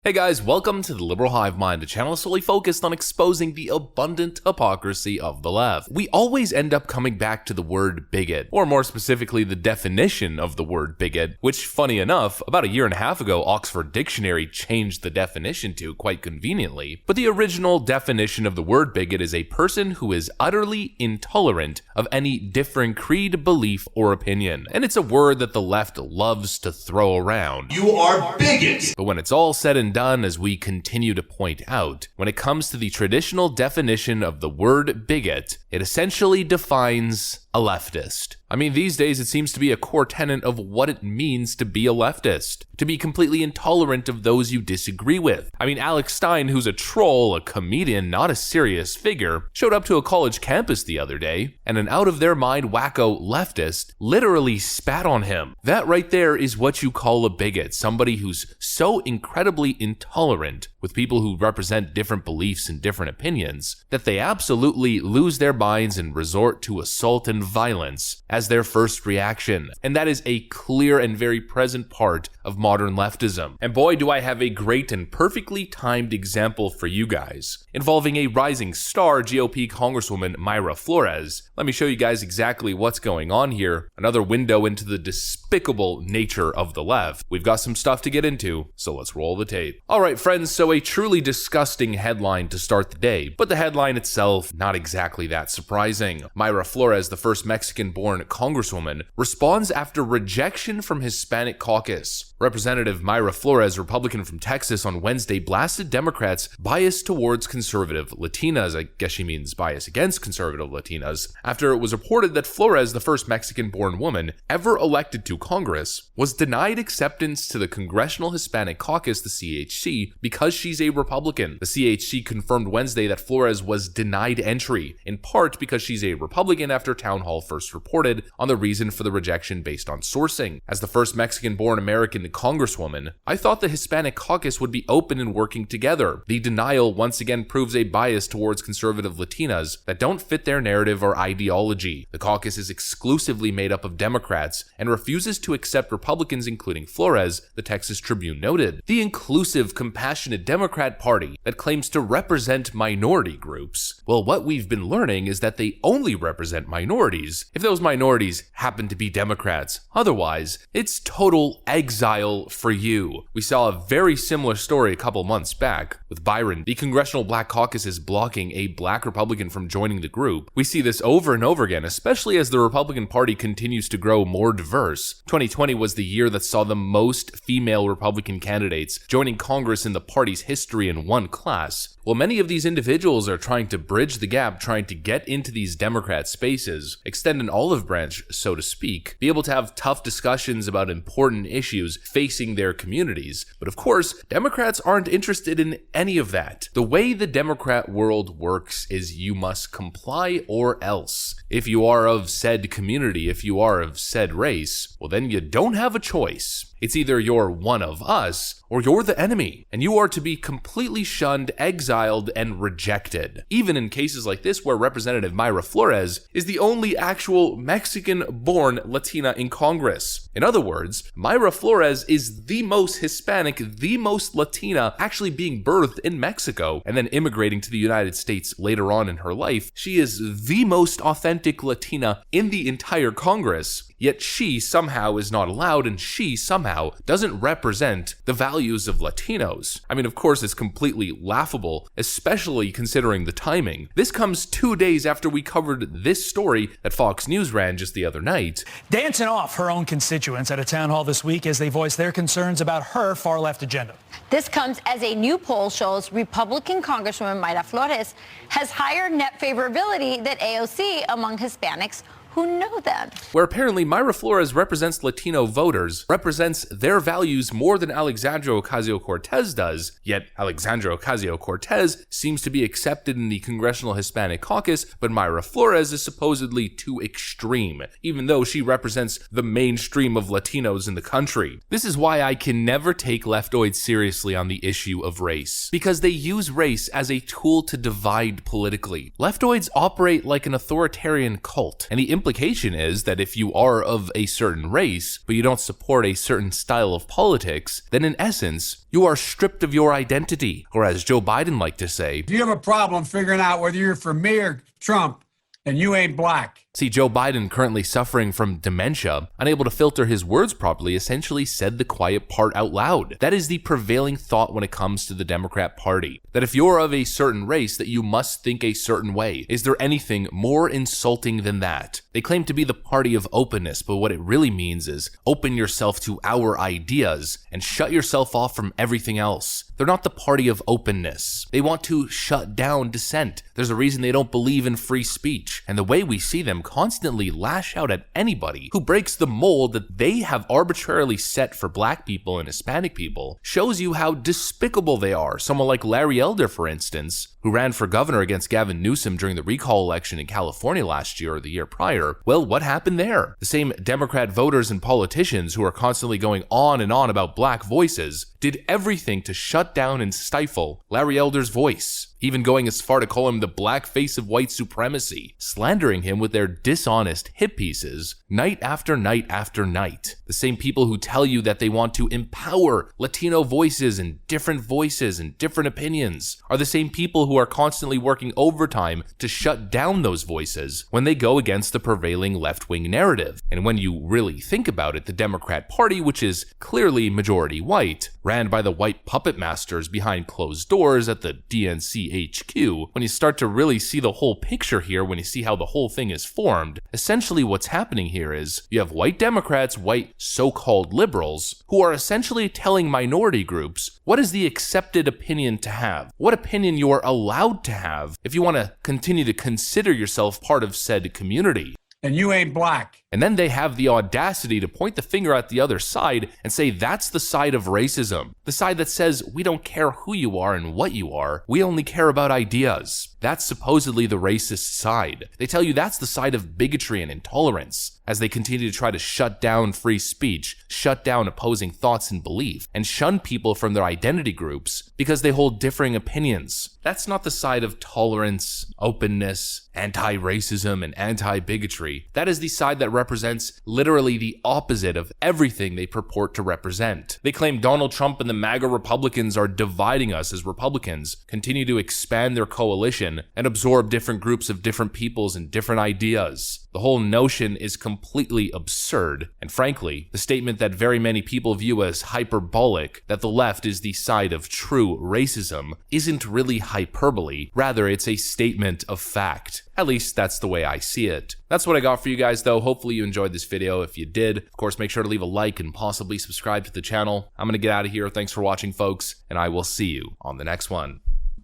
Hey guys, welcome to the Liberal Hive Mind, a channel solely focused on exposing the abundant hypocrisy of the left. We always end up coming back to the word bigot, or more specifically the definition of the word bigot, which, funny enough, about a year and a half ago, Oxford Dictionary changed the definition to quite conveniently. But the original definition of the word bigot is a person who is utterly intolerant of any different creed, belief, or opinion. And it's a word that the left loves to throw around. You are bigots! But when it's all said and done, as we continue to point out, when it comes to the traditional definition of the word bigot, it essentially defines a leftist. I mean, these days it seems to be a core tenet of what it means to be a leftist, to be completely intolerant of those you disagree with. I mean, Alex Stein, who's a troll, a comedian, not a serious figure, showed up to a college campus the other day, and an out-of-their-mind wacko leftist literally spat on him. That right there is what you call a bigot, somebody who's so incredibly intolerant with people who represent different beliefs and different opinions that they absolutely lose their minds and resort to assault and violence as their first reaction. And that is a clear and very present part of modern leftism. And boy, do I have a great and perfectly timed example for you guys, involving a rising star GOP Congresswoman Mayra Flores. Let me show you guys exactly what's going on here. Another window into the despicable nature of the left. We've got some stuff to get into, so let's roll the tape. Alright friends, so a truly disgusting headline to start the day, but the headline itself, not exactly that surprising. Mayra Flores, the first Mexican-born congresswoman, responds after rejection from Hispanic caucus. Representative Mayra Flores, Republican from Texas, on Wednesday blasted Democrats biased towards conservative Latinas, I guess she means bias against conservative Latinas, after it was reported that Flores, the first Mexican-born woman ever elected to Congress, was denied acceptance to the Congressional Hispanic Caucus, the CHC, because she's a Republican. The CHC confirmed Wednesday that Flores was denied entry, in part because she's a Republican after Town Hall first reported on the reason for the rejection based on sourcing. As the first Mexican-born American congresswoman, I thought the Hispanic caucus would be open and working together. The denial once again proves a bias towards conservative Latinas that don't fit their narrative or ideology. The caucus is exclusively made up of Democrats and refuses to accept Republicans, including Flores, the Texas Tribune noted. The inclusive, compassionate Democrat Party that claims to represent minority groups. Well, what we've been learning is that they only represent minorities if those minorities happen to be Democrats. Otherwise, it's total exile for you. We saw a very similar story a couple months back with Byron. The Congressional Black Caucus is blocking a black Republican from joining the group. We see this over and over again, especially as the Republican Party continues to grow more diverse. 2020 was the year that saw the most female Republican candidates joining Congress in the party's history in one class. Well, many of these individuals are trying to bridge the gap, trying to get into these Democrat spaces, extend an olive branch, so to speak, be able to have tough discussions about important issues facing their communities. But of course, Democrats aren't interested in any of that. The way the Democrat world works is you must comply or else. If you are of said community, if you are of said race, well then you don't have a choice. It's either you're one of us or you're the enemy, and you are to be completely shunned, exiled, and rejected. Even in cases like this where Representative Mayra Flores is the only actual Mexican-born Latina in Congress. In other words, Mayra Flores is the most Hispanic, the most Latina actually being birthed in Mexico and then immigrating to the United States later on in her life. She is the most authentic Latina in the entire Congress. Yet she somehow is not allowed, and she somehow doesn't represent the values of Latinos. I mean, of course, it's completely laughable, especially considering the timing. This comes 2 days after we covered this story that Fox News ran just the other night. Dancing off her own constituents at a town hall this week as they voiced their concerns about her far-left agenda. This comes as a new poll shows Republican Congresswoman Mayra Flores has higher net favorability than AOC among Hispanics who know them. Where apparently Mayra Flores represents Latino voters, represents their values more than Alexandria Ocasio-Cortez does, yet Alexandria Ocasio-Cortez seems to be accepted in the Congressional Hispanic Caucus, but Mayra Flores is supposedly too extreme, even though she represents the mainstream of Latinos in the country. This is why I can never take leftoids seriously on the issue of race, because they use race as a tool to divide politically. Leftoids operate like an authoritarian cult, and the implication is that if you are of a certain race, but you don't support a certain style of politics, then in essence, you are stripped of your identity. Or as Joe Biden liked to say, if you have a problem figuring out whether you're for me or Trump, and you ain't black. See, Joe Biden, currently suffering from dementia, unable to filter his words properly, essentially said the quiet part out loud. That is the prevailing thought when it comes to the Democrat Party. That if you're of a certain race, that you must think a certain way. Is there anything more insulting than that? They claim to be the party of openness, but what it really means is open yourself to our ideas and shut yourself off from everything else. They're not the party of openness. They want to shut down dissent. There's a reason they don't believe in free speech. And the way we see them constantly lash out at anybody who breaks the mold that they have arbitrarily set for black people and Hispanic people shows you how despicable they are. Someone like Larry Elder, for instance, who ran for governor against Gavin Newsom during the recall election in California last year or the year prior. Well, what happened there? The same Democrat voters and politicians who are constantly going on and on about black voices did everything to shut down and stifle Larry Elder's voice, even going as far to call him the black face of white supremacy, slandering him with their dishonest hit pieces night after night after night. The same people who tell you that they want to empower Latino voices and different opinions are the same people who are constantly working overtime to shut down those voices when they go against the prevailing left-wing narrative. And when you really think about it, the Democrat Party, which is clearly majority white, ran by the white puppet masters behind closed doors at the DNC HQ, when you start to really see the whole picture here, when you see how the whole thing is formed, essentially what's happening here is you have white Democrats, white so-called liberals, who are essentially telling minority groups what is the accepted opinion to have, what opinion you're allowed to have if you want to continue to consider yourself part of said community. And you ain't black. And then they have the audacity to point the finger at the other side and say that's the side of racism. The side that says we don't care who you are and what you are, we only care about ideas. That's supposedly the racist side. They tell you that's the side of bigotry and intolerance, as they continue to try to shut down free speech, shut down opposing thoughts and belief, and shun people from their identity groups because they hold differing opinions. That's not the side of tolerance, openness, anti-racism, and anti-bigotry. That is the side that represents literally the opposite of everything they purport to represent. They claim Donald Trump and the MAGA Republicans are dividing us as Republicans continue to expand their coalition and absorb different groups of different peoples and different ideas. The whole notion is completely absurd, and frankly, the statement that very many people view as hyperbolic, that the left is the side of true racism, isn't really hyperbole, rather it's a statement of fact. At least that's the way I see it. That's what I got for you guys though. Hopefully you enjoyed this video. If you did, of course, make sure to leave a like and possibly subscribe to the channel. I'm gonna get out of here. Thanks for watching, folks, and I will see you on the next one.